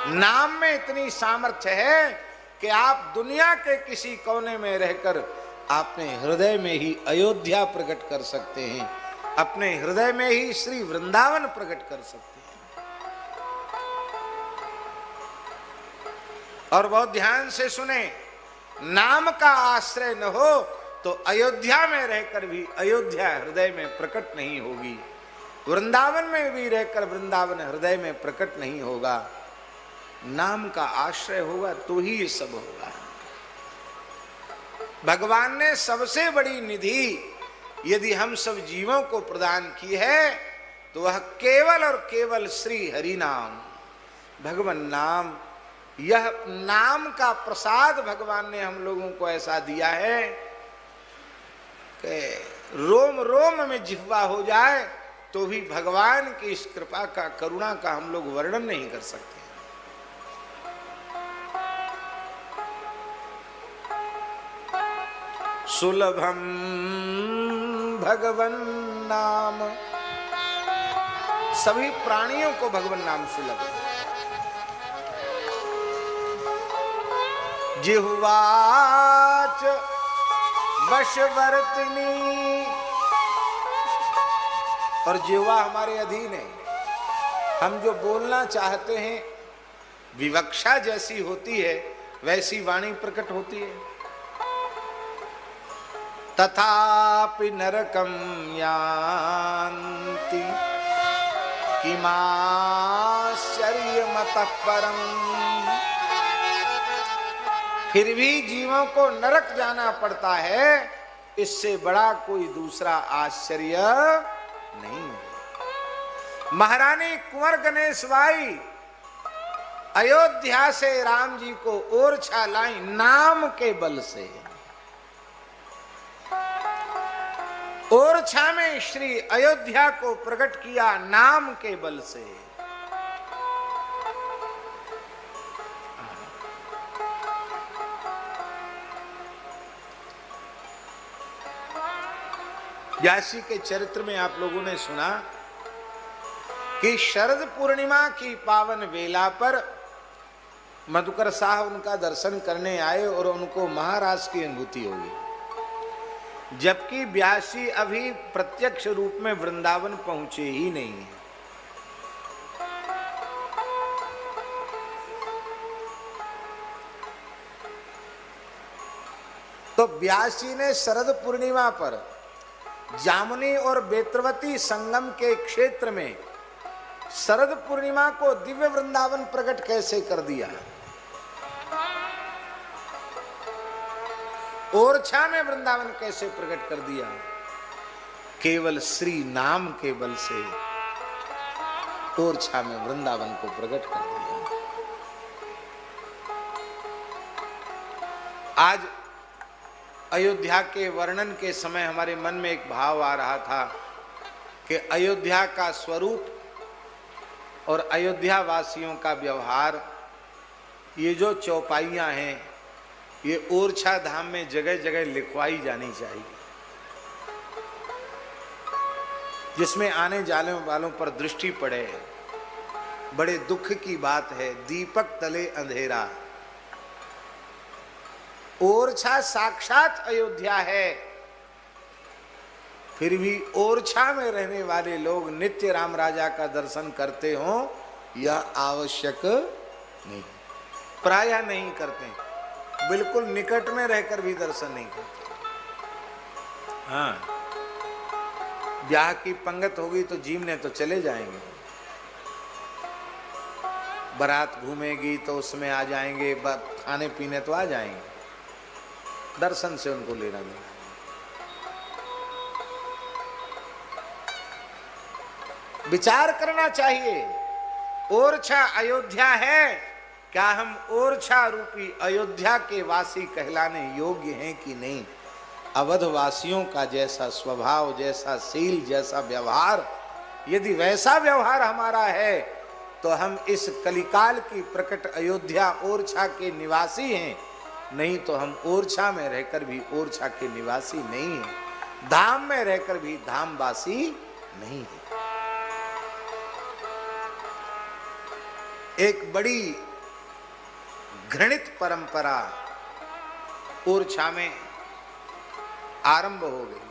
नाम में इतनी सामर्थ्य है कि आप दुनिया के किसी कोने में रहकर अपने हृदय में ही अयोध्या प्रकट कर सकते हैं, अपने हृदय में ही श्री वृंदावन प्रकट कर सकते हैं। और बहुत ध्यान से सुने, नाम का आश्रय न हो तो अयोध्या में रहकर भी अयोध्या हृदय में प्रकट नहीं होगी, वृंदावन में भी रहकर वृंदावन हृदय में प्रकट नहीं होगा। नाम का आश्रय होगा तो ही ये सब होगा। भगवान ने सबसे बड़ी निधि यदि हम सब जीवों को प्रदान की है तो वह केवल और केवल श्री हरि नाम, भगवान नाम। यह नाम का प्रसाद भगवान ने हम लोगों को ऐसा दिया है कि रोम रोम में जिह्वा हो जाए तो भी भगवान की इस कृपा का, करुणा का हम लोग वर्णन नहीं कर सकते। सुलभम भगवन नाम, सभी प्राणियों को भगवन नाम सुलभ है। जिह्वाच वशवर्तिनी, और जिह्वा हमारे अधीन है। हम जो बोलना चाहते हैं विवक्षा जैसी होती है वैसी वाणी प्रकट होती है। तथापि नरकम यान्ति किमाश्चर्यमतः परम, फिर भी जीवों को नरक जाना पड़ता है, इससे बड़ा कोई दूसरा आश्चर्य नहीं। महारानी कुंवर गणेश बाई अयोध्या से राम जी को ओरछा लाई नाम के बल से। ओरछा में श्री अयोध्या को प्रकट किया नाम के बल से। व्यासी के चरित्र में आप लोगों ने सुना कि शरद पूर्णिमा की पावन वेला पर मधुकर साह उनका दर्शन करने आए और उनको महाराज की अनुभूति होगी, जबकि व्यासी अभी प्रत्यक्ष रूप में वृंदावन पहुंचे ही नहीं है। तो व्यासी ने शरद पूर्णिमा पर जामुनी और बेत्रवती संगम के क्षेत्र में शरद पूर्णिमा को दिव्य वृंदावन प्रकट कैसे कर दिया। ओरछा में वृंदावन कैसे प्रकट कर दिया, केवल श्री नाम के बल से ओरछा में वृंदावन को प्रकट कर दिया। आज अयोध्या के वर्णन के समय हमारे मन में एक भाव आ रहा था कि अयोध्या का स्वरूप और अयोध्या वासियों का व्यवहार, ये जो चौपाइयां हैं ये ओरछा धाम में जगह जगह लिखवाई जानी चाहिए, जिसमें आने जाने वालों पर दृष्टि पड़े। बड़े दुख की बात है, दीपक तले अंधेरा। ओरछा साक्षात अयोध्या है, फिर भी ओरछा में रहने वाले लोग नित्य राम राजा का दर्शन करते हो यह आवश्यक नहीं, प्रायः नहीं करते, बिल्कुल निकट में रहकर भी दर्शन नहीं करते। हाँ, ब्याह की पंगत होगी तो जीमने तो चले जाएंगे, बारात घूमेगी तो उसमें आ जाएंगे, खाने पीने तो आ जाएंगे, दर्शन से उनको लेना देना। विचार करना चाहिए, ओरछा अयोध्या है, क्या हम ओरछा रूपी अयोध्या के वासी कहलाने योग्य हैं कि नहीं। अवध वासियों का जैसा स्वभाव, जैसा शील, जैसा व्यवहार, यदि वैसा व्यवहार हमारा है तो हम इस कलिकाल की प्रकट अयोध्या ओरछा के निवासी हैं, नहीं तो हम ओरछा में रहकर भी ओरछा के निवासी नहीं हैं, धाम में रहकर भी धामवासी नहीं है। एक बड़ी घृणित परंपरा ओरछा में आरंभ हो गई।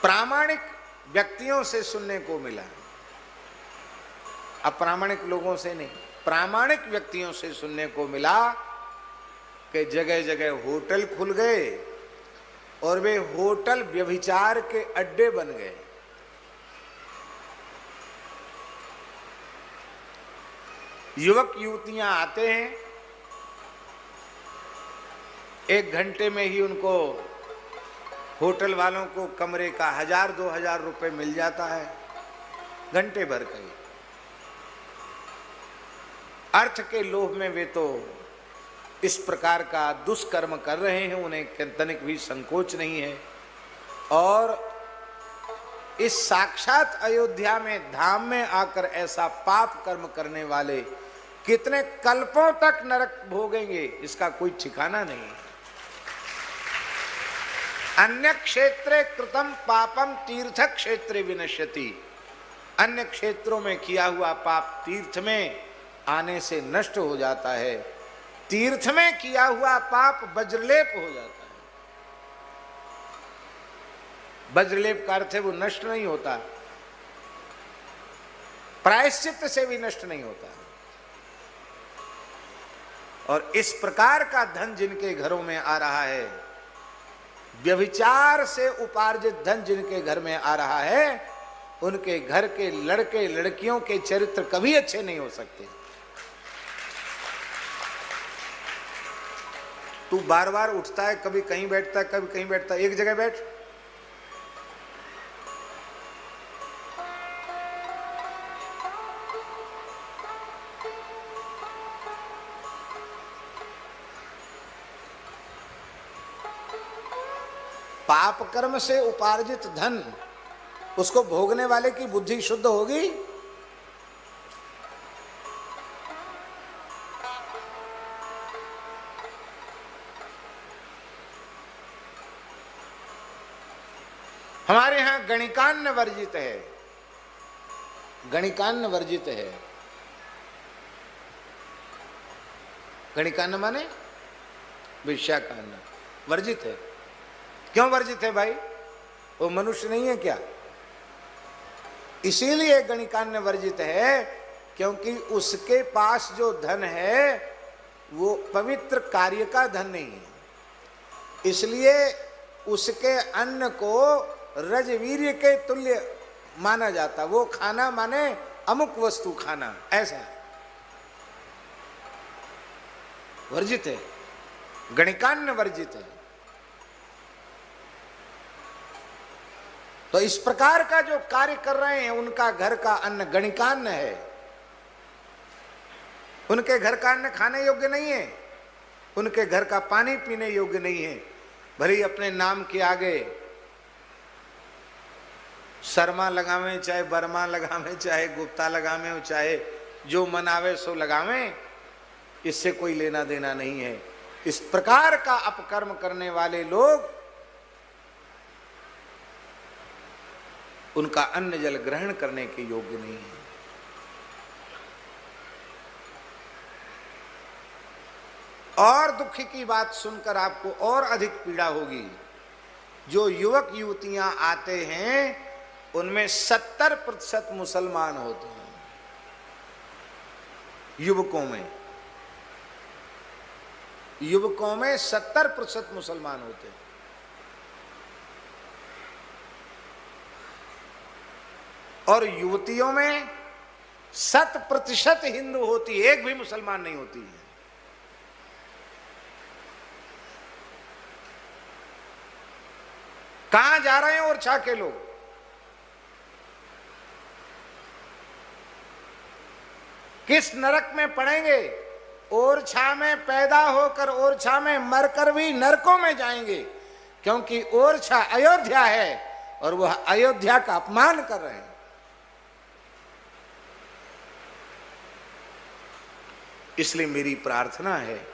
प्रामाणिक व्यक्तियों से सुनने को मिला, अप्रामाणिक लोगों से नहीं, प्रामाणिक व्यक्तियों से सुनने को मिला कि जगह जगह होटल खुल गए और वे होटल व्यभिचार के अड्डे बन गए। युवक युवतियां आते हैं, 1 घंटे में ही उनको होटल वालों को कमरे का 1000-2000 रुपए मिल जाता है, घंटे भर का ही। अर्थ के लोभ में वे तो इस प्रकार का दुष्कर्म कर रहे हैं, उन्हें तनिक भी संकोच नहीं है। और इस साक्षात अयोध्या में धाम में आकर ऐसा पाप कर्म करने वाले कितने कल्पों तक नरक भोगेंगे, इसका कोई ठिकाना नहीं है। अन्य क्षेत्रे कृतम पापम तीर्थ क्षेत्रे विनश्यति। अन्य क्षेत्रों में किया हुआ पाप तीर्थ में आने से नष्ट हो जाता है, तीर्थ में किया हुआ पाप वज्रलेप हो जाता है। वज्रलेप का अर्थ है वो नष्ट नहीं होता, प्रायश्चित से भी नष्ट नहीं होता। और इस प्रकार का धन जिनके घरों में आ रहा है, व्यभिचार से उपार्जित धन जिनके घर में आ रहा है, उनके घर के लड़के लड़कियों के चरित्र कभी अच्छे नहीं हो सकते। तू बार बार उठता है, कभी कहीं बैठता है, कभी कहीं बैठता है, एक जगह बैठ। पाप कर्म से उपार्जित धन उसको भोगने वाले की बुद्धि शुद्ध होगी? हमारे यहां गणिकान्न वर्जित है, गणिकान्न वर्जित है। गणिकान्न माने वेश्या का अन्न वर्जित है। क्यों वर्जित है भाई? वो मनुष्य नहीं है क्या? इसीलिए गणिकान्न वर्जित है क्योंकि उसके पास जो धन है वो पवित्र कार्य का धन नहीं है, इसलिए उसके अन्न को रजवीर्य के तुल्य माना जाता। वो खाना माने अमुक वस्तु खाना, ऐसा वर्जित है, गणिकान्न वर्जित है। तो इस प्रकार का जो कार्य कर रहे हैं उनका घर का अन्न गणिकान्न है, उनके घर का अन्न खाने योग्य नहीं है, उनके घर का पानी पीने योग्य नहीं है। भले ही अपने नाम के आगे शर्मा लगावे, चाहे बर्मा लगावे, चाहे गुप्ता लगावे, चाहे जो मनावे सो लगावे, इससे कोई लेना देना नहीं है। इस प्रकार का अपकर्म करने वाले लोग उनका अन्न जल ग्रहण करने के योग्य नहीं है। और दुख की बात सुनकर आपको और अधिक पीड़ा होगी। जो युवक युवतियां आते हैं उनमें 70% मुसलमान होते हैं। युवकों में 70% मुसलमान होते हैं। और युवतियों में 100% हिंदू होती है, एक भी मुसलमान नहीं होती है। कहां जा रहे हैं ओरछा के लोग? किस नरक में पड़ेंगे? ओरछा में पैदा होकर ओरछा में मरकर भी नरकों में जाएंगे, क्योंकि ओरछा अयोध्या है और वह अयोध्या का अपमान कर रहे हैं। इसलिए मेरी प्रार्थना है,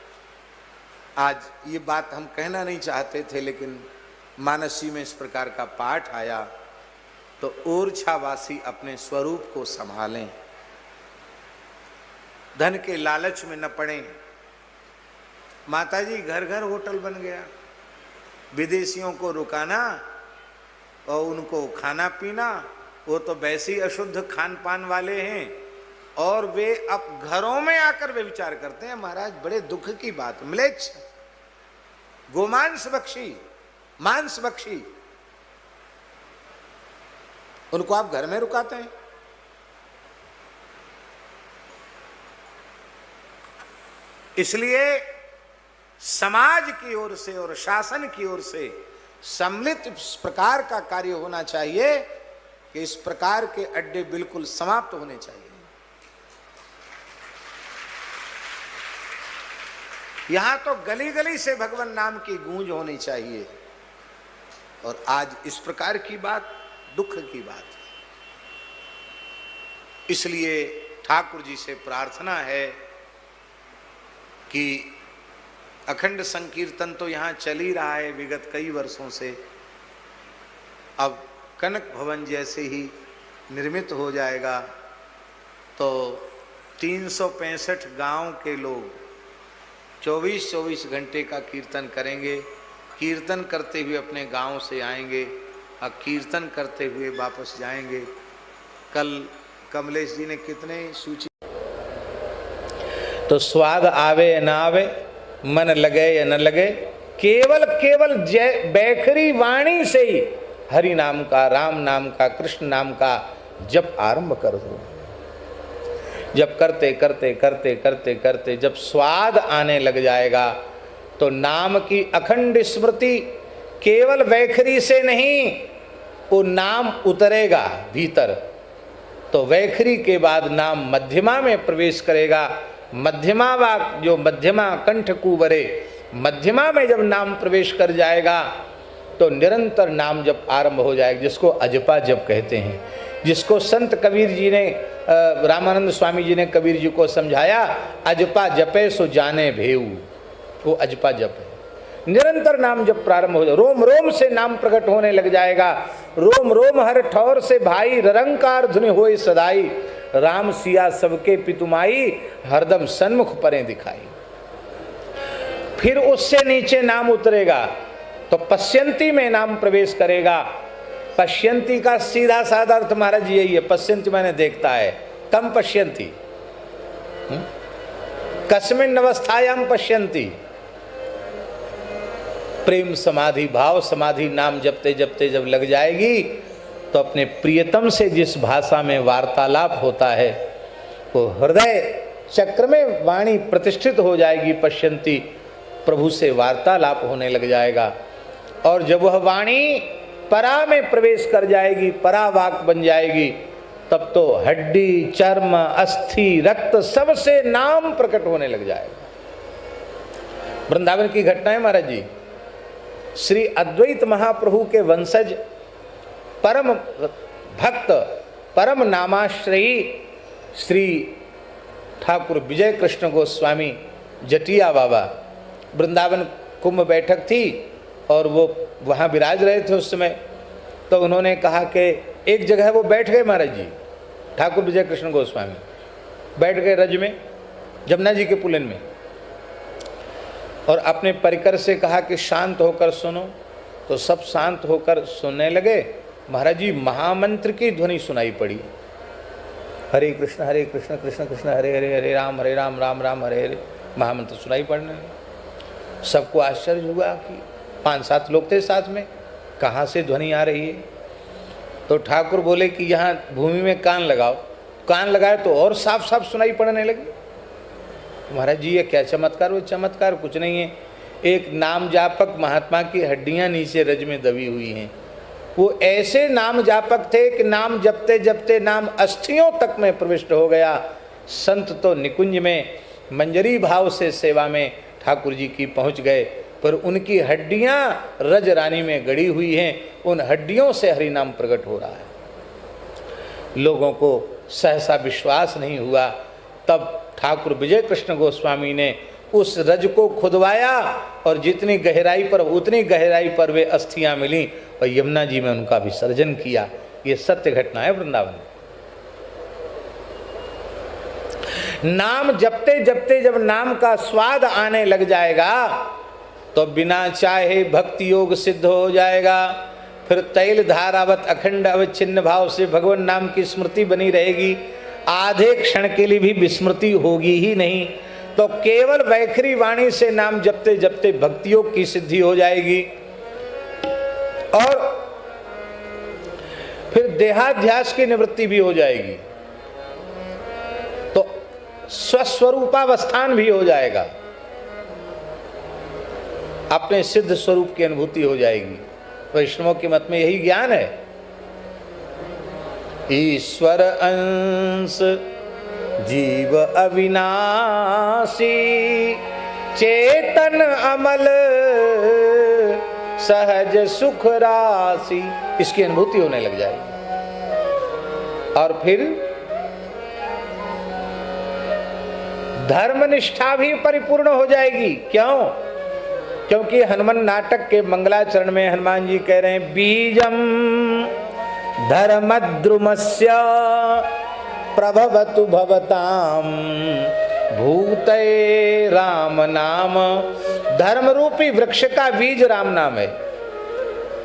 आज ये बात हम कहना नहीं चाहते थे, लेकिन मानसी में इस प्रकार का पाठ आया तो ओरछावासी अपने स्वरूप को संभालें, धन के लालच में न पड़े। माताजी घर घर होटल बन गया, विदेशियों को रुकाना और उनको खाना पीना, वो तो वैसे ही अशुद्ध खान पान वाले हैं और वे अब घरों में आकर वे विचार करते हैं। महाराज बड़े दुख की बात, म्लेच्छ, गोमांस बख्शी, मांस बख्शी, उनको आप घर में रुकाते हैं। इसलिए समाज की ओर से और शासन की ओर से सम्मिलित इस प्रकार का कार्य होना चाहिए कि इस प्रकार के अड्डे बिल्कुल समाप्त होने चाहिए। यहां तो गली गली से भगवान नाम की गूंज होनी चाहिए, और आज इस प्रकार की बात दुख की बात है। इसलिए ठाकुर जी से प्रार्थना है कि अखंड संकीर्तन तो यहाँ चल ही रहा है विगत कई वर्षों से, अब कनक भवन जैसे ही निर्मित हो जाएगा तो 365 गांव के लोग 24-24 घंटे का कीर्तन करेंगे। कीर्तन करते हुए अपने गांव से आएंगे और कीर्तन करते हुए वापस जाएंगे। कल कमलेश जी ने कितने सूची, तो स्वाद आवे या ना आवे, मन लगे या न लगे, केवल केवल जय बैखरी वाणी से ही हरि नाम का, राम नाम का, कृष्ण नाम का जप आरंभ कर दो। जब करते करते करते करते करते जब स्वाद आने लग जाएगा तो नाम की अखंड स्मृति केवल वैखरी से नहीं, वो नाम उतरेगा भीतर। तो वैखरी के बाद नाम मध्यमा में प्रवेश करेगा। मध्यमा वाक जो मध्यमा कंठ कुबरे, मध्यमा में जब नाम प्रवेश कर जाएगा तो निरंतर नाम जप आरंभ हो जाएगा, जिसको अजपा जप कहते हैं, जिसको संत कबीर जी ने, रामानंद स्वामी जी ने कबीर जी को समझाया, अजपा जपे सो जाने भेऊ, वो अजपा जप है। निरंतर नाम जब प्रारंभ हो जाए, रोम रोम से नाम प्रकट होने लग जाएगा। रोम रोम हर ठौर से भाई, ररंकार धुनि होए सदाई, राम सिया सबके पितुमाई, हरदम सन्मुख परे दिखाई। फिर उससे नीचे नाम उतरेगा तो पश्यंती में नाम प्रवेश करेगा। पश्यंती का सीधा साधा अर्थ महाराज यही है, पश्यंती मैंने देखता है, कम पश्यंती, कस्मिन अवस्थायाम पश्यंती, प्रेम समाधि, भाव समाधि नाम जपते जपते जब लग जाएगी तो अपने प्रियतम से जिस भाषा में वार्तालाप होता है वो हृदय चक्र में वाणी प्रतिष्ठित हो जाएगी। पश्यंती, प्रभु से वार्तालाप होने लग जाएगा। और जब वह वाणी परा में प्रवेश कर जाएगी, परावाक बन जाएगी, तब तो हड्डी, चर्म, अस्थि, रक्त सबसे नाम प्रकट होने लग जाएगा। वृंदावन की घटना है महाराज जी। श्री अद्वैत महाप्रभु के वंशज परम भक्त, परम नामाश्रयी श्री ठाकुर विजय कृष्ण गोस्वामी जटिया बाबा, वृंदावन कुंभ बैठक थी और वो वहाँ विराज रहे थे उस समय। तो उन्होंने कहा कि एक जगह वो बैठ गए महाराज जी, ठाकुर विजय कृष्ण गोस्वामी बैठ गए रज में, जमुना जी के पुलिन में, और अपने परिकर से कहा कि शांत होकर सुनो। तो सब शांत होकर सुनने लगे। महाराज जी महामंत्र की ध्वनि सुनाई पड़ी, हरे कृष्ण कृष्ण कृष्ण हरे हरे, हरे राम राम राम हरे हरे, महामंत्र सुनाई पड़ने। सबको आश्चर्य हुआ कि 5-7 लोग थे साथ में, कहाँ से ध्वनि आ रही है। तो ठाकुर बोले कि यहाँ भूमि में कान लगाओ। कान लगाए तो और साफ साफ सुनाई पड़ने लगी। महाराज जी ये क्या चमत्कार? वो चमत्कार कुछ नहीं है, एक नाम जापक महात्मा की हड्डियाँ नीचे रज में दबी हुई हैं। वो ऐसे नाम जापक थे कि नाम जपते जपते नाम अस्थियों तक में प्रविष्ट हो गया। संत तो निकुंज में मंजरी भाव से सेवा में ठाकुर जी की पहुँच गए, पर उनकी हड्डियाँ रज रानी में गड़ी हुई हैं। उन हड्डियों से हरि नाम प्रकट हो रहा है। लोगों को सहसा विश्वास नहीं हुआ। तब ठाकुर विजय कृष्ण गोस्वामी ने उस रज को खुदवाया और जितनी गहराई पर उतनी गहराई पर वे अस्थियां मिली और यमुना जी में उनका विसर्जन किया। ये सत्य घटना है वृंदावन। नाम जपते जपते जब नाम का स्वाद आने लग जाएगा तो बिना चाहे भक्ति योग सिद्ध हो जाएगा। फिर तैल धारावत अखंड अविच्छिन्न भाव से भगवान नाम की स्मृति बनी रहेगी, आधे क्षण के लिए भी विस्मृति होगी ही नहीं। तो केवल वैखरी वाणी से नाम जपते जपते भक्ति योग की सिद्धि हो जाएगी और फिर देहाध्यास की निवृत्ति भी हो जाएगी, तो स्वस्वरूपावस्थान भी हो जाएगा, अपने सिद्ध स्वरूप की अनुभूति हो जाएगी। वैष्णवों के मत में यही ज्ञान है। ईश्वर अंश जीव अविनाशी चेतन अमल सहज सुख राशि, इसकी अनुभूति होने लग जाएगी। और फिर धर्मनिष्ठा भी परिपूर्ण हो जाएगी। क्यों? क्योंकि हनुमान नाटक के मंगलाचरण में हनुमान जी कह रहे हैं बीजम धर्मद्रुमस्य प्रभवतु भवताम भूते राम नाम। धर्म रूपी वृक्ष का बीज राम नाम है।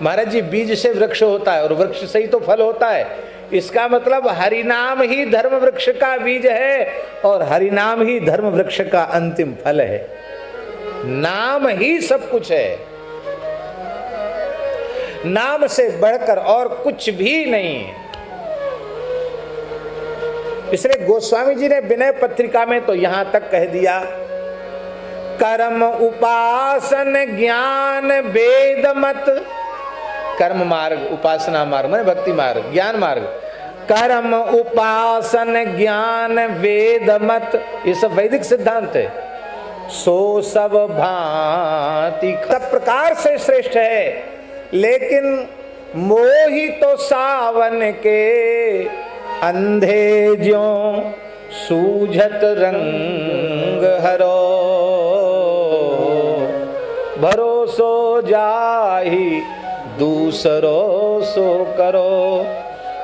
महाराज जी, बीज से वृक्ष होता है और वृक्ष से ही तो फल होता है। इसका मतलब हरिनाम ही धर्म वृक्ष का बीज है और हरिनाम ही धर्म वृक्ष का अंतिम फल है। नाम ही सब कुछ है, नाम से बढ़कर और कुछ भी नहीं है। इसलिए गोस्वामी जी ने विनय पत्रिका में तो यहां तक कह दिया, कर्म उपासन ज्ञान वेद मत। कर्म मार्ग, उपासना मार्ग माने भक्ति मार्ग, ज्ञान मार्ग। कर्म उपासन ज्ञान वेद मत, ये सब वैदिक सिद्धांत है। सो सब भांति सब प्रकार से श्रेष्ठ है, लेकिन मोही तो सावन के अंधे ज्यों सूझत रंग हरो। भरोसो जाहि दूसरो सो करो,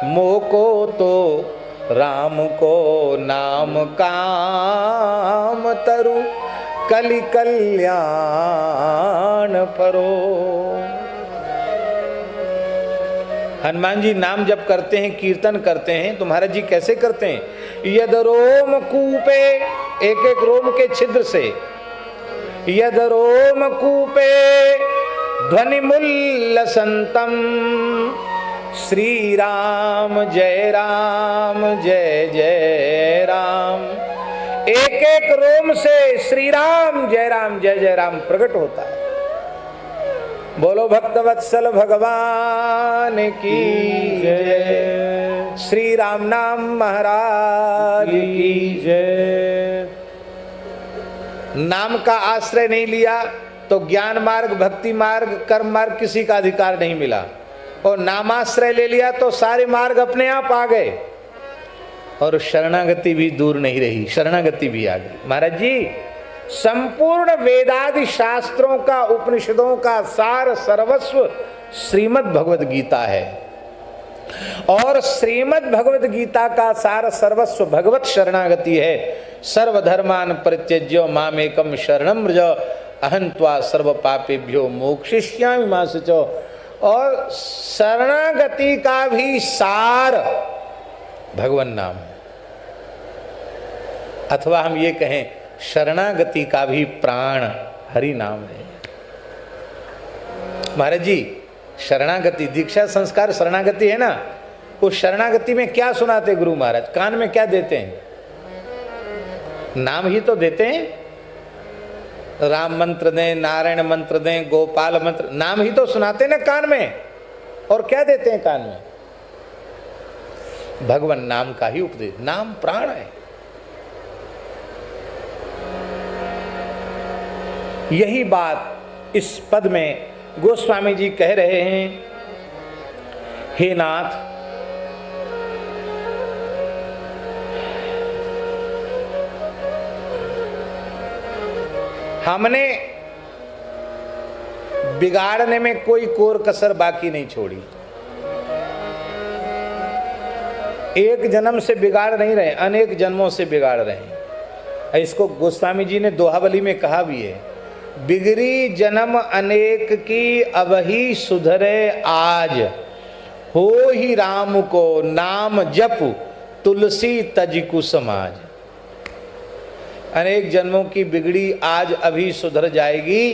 मोको तो राम को नाम काम तरु कलि कल्याण परो। हनुमान जी नाम जप करते हैं, कीर्तन करते हैं, तो महाराज जी कैसे करते हैं? यद रोम कूपे, एक एक रोम के छिद्र से, यद रोम कूपे ध्वनि मुल्लसंतम श्री राम जय जय राम। एक एक रोम से श्री राम जय जय राम प्रकट होता है। बोलो भक्तवत्सल भगवान की जय। श्री राम नाम महाराज की जय। नाम का आश्रय नहीं लिया तो ज्ञान मार्ग, भक्ति मार्ग, कर्म मार्ग किसी का अधिकार नहीं मिला, और नामाश्रय ले लिया तो सारे मार्ग अपने आप आ गए और शरणागति भी दूर नहीं रही, शरणागति भी आ गई। महाराज जी, संपूर्ण वेदादि शास्त्रों का, उपनिषदों का सार सर्वस्व श्रीमद् भगवद गीता है, और श्रीमद् भगवद गीता का सार सर्वस्व भगवत शरणागति है। सर्वधर्मान परित्यज्य मामेकम शरणं व्रज अहं त्वा सर्व पापेभ्यो मोक्षयिष्यामि मा शुचो। और शरणागति का भी सार भगवान नाम है, अथवा हम ये कहें शरणागति का भी प्राण हरि नाम है। महाराज जी, शरणागति, दीक्षा संस्कार शरणागति है ना, उस शरणागति में क्या सुनाते गुरु महाराज? कान में क्या देते हैं? नाम ही तो देते हैं। राम मंत्र दें, नारायण मंत्र दें, गोपाल मंत्र, नाम ही तो सुनाते ना कान में। और क्या देते हैं कान में? भगवान नाम का ही उपदेश। नाम प्राण है। यही बात इस पद में गोस्वामी जी कह रहे हैं, हे नाथ, हमने बिगाड़ने में कोई कोर कसर बाकी नहीं छोड़ी। एक जन्म से बिगाड़ नहीं रहे, अनेक जन्मों से बिगाड़ रहे हैं। इसको गोस्वामी जी ने दोहावली में कहा भी है, बिगड़ी जन्म अनेक की अबही सुधरे आज, हो ही राम को नाम जप तुलसी तजिकु समाज। अनेक जन्मों की बिगड़ी आज अभी सुधर जाएगी।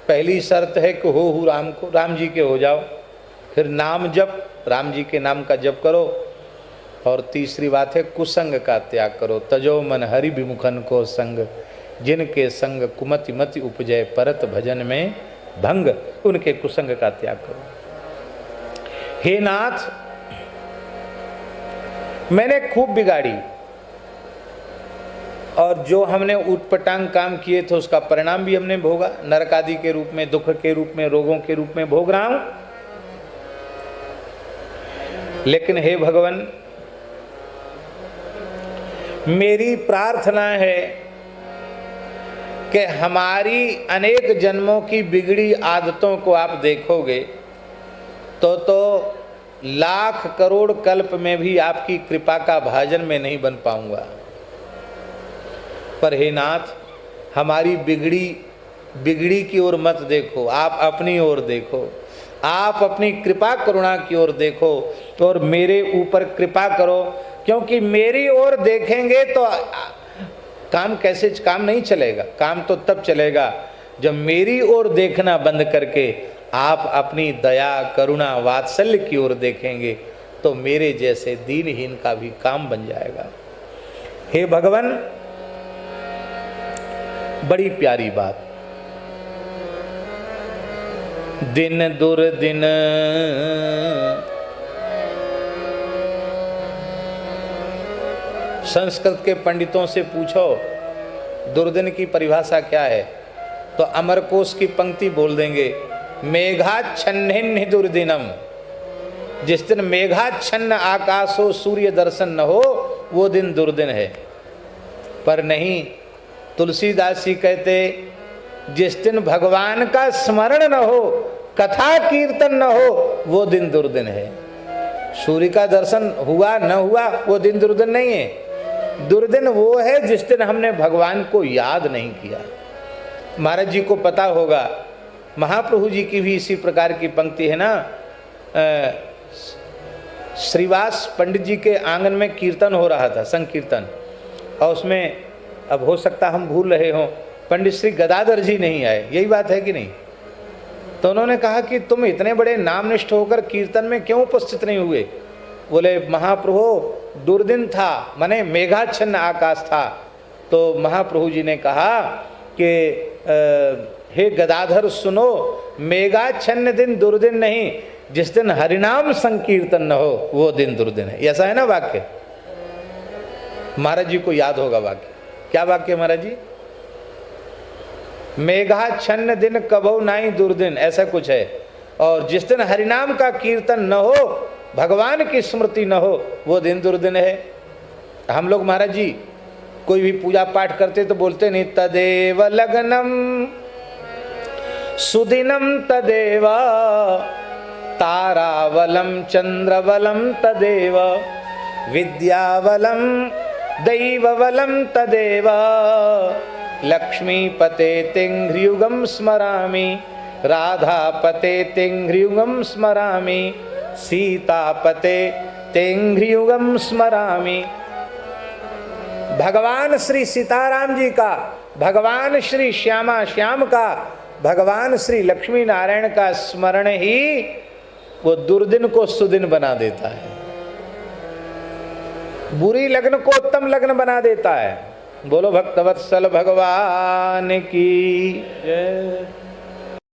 पहली शर्त है कि हो राम को, राम जी के हो जाओ, फिर नाम जप, राम जी के नाम का जप करो, और तीसरी बात है कुसंग का त्याग करो। तजो मन हरि विमुखन को संग, जिनके संग कुमति मति उपजय, परत भजन में भंग, उनके कुसंग का त्याग करो। हे नाथ, मैंने खूब बिगाड़ी, और जो हमने ऊटपटांग काम किए थे उसका परिणाम भी हमने भोगा, नरक आदि के रूप में, दुख के रूप में, रोगों के रूप में भोग रहा हूं। लेकिन हे भगवान, मेरी प्रार्थना है कि हमारी अनेक जन्मों की बिगड़ी आदतों को आप देखोगे तो लाख करोड़ कल्प में भी आपकी कृपा का भाजन में नहीं बन पाऊंगा। पर हे नाथ, हमारी बिगड़ी की ओर मत देखो, आप अपनी ओर देखो, आप अपनी कृपा करुणा की ओर देखो और मेरे ऊपर कृपा करो, क्योंकि मेरी ओर देखेंगे तो काम नहीं चलेगा। काम तो तब चलेगा जब मेरी ओर देखना बंद करके आप अपनी दया करुणा वात्सल्य की ओर देखेंगे, तो मेरे जैसे दीनहीन का भी काम बन जाएगा। हे भगवान, बड़ी प्यारी बात, दिन दुर्दिन संस्कृत के पंडितों से पूछो दुर्दिन की परिभाषा क्या है, तो अमरकोश की पंक्ति बोल देंगे, मेघाच्छन्नि दुर्दिनम। जिस दिन मेघाच्छन्न आकाश हो, सूर्य दर्शन न हो, वो दिन दुर्दिन है। पर नहीं, तुलसीदास जी कहते, जिस दिन भगवान का स्मरण न हो, कथा कीर्तन न हो, वो दिन दुर्दिन है। सूर्य का दर्शन हुआ न हुआ वो दिन दुर्दिन नहीं है। दुर्दिन वो है जिस दिन हमने भगवान को याद नहीं किया। महाराज जी को पता होगा, महाप्रभु जी की भी इसी प्रकार की पंक्ति है ना। श्रीवास पंडित जी के आंगन में कीर्तन हो रहा था, संकीर्तन, और उसमें अब हो सकता हम भूल रहे हों, पंडित श्री गदाधर जी नहीं आए, यही बात है कि नहीं? तो उन्होंने कहा कि तुम इतने बड़े नामनिष्ठ होकर कीर्तन में क्यों उपस्थित नहीं हुए? बोले, महाप्रभु दुर्दिन था, माने मेघाच्छन्न आकाश था। तो महाप्रभु जी ने कहा कि हे गदाधर सुनो, मेघाच्छन्न दिन दुर्दिन नहीं, जिस दिन हरिनाम संकीर्तन न हो वो दिन दुर्दिन है। ऐसा है ना वाक्य? महाराज जी को याद होगा वाक्य। क्या वाक्य महाराज जी? मेघाच्छन्न दिन कबहु नाई दुर्दिन, ऐसा कुछ है। और जिस दिन हरिनाम का कीर्तन न हो, भगवान की स्मृति न हो, वो दिन दुर्दिन है। हम लोग महाराज जी कोई भी पूजा पाठ करते तो बोलते नहीं, तदेव लग्नम सुदिनम तदेव तारावलम चंद्रवलम तदेव विद्यावलम दैववलम तदेव लक्ष्मीपते तिंघ्रियुगम स्मरामि राधापते तिंघ्रियुगम स्मरामि सीतापते तिंघ्रियुगम स्मरामि। भगवान श्री सीताराम जी का, भगवान श्री श्यामा श्याम का, भगवान श्री लक्ष्मी नारायण का स्मरण ही वो दुर्दिन को सुदिन बना देता है, बुरी लग्न को उत्तम लग्न बना देता है। बोलो भक्तवत्सल भगवान की जय।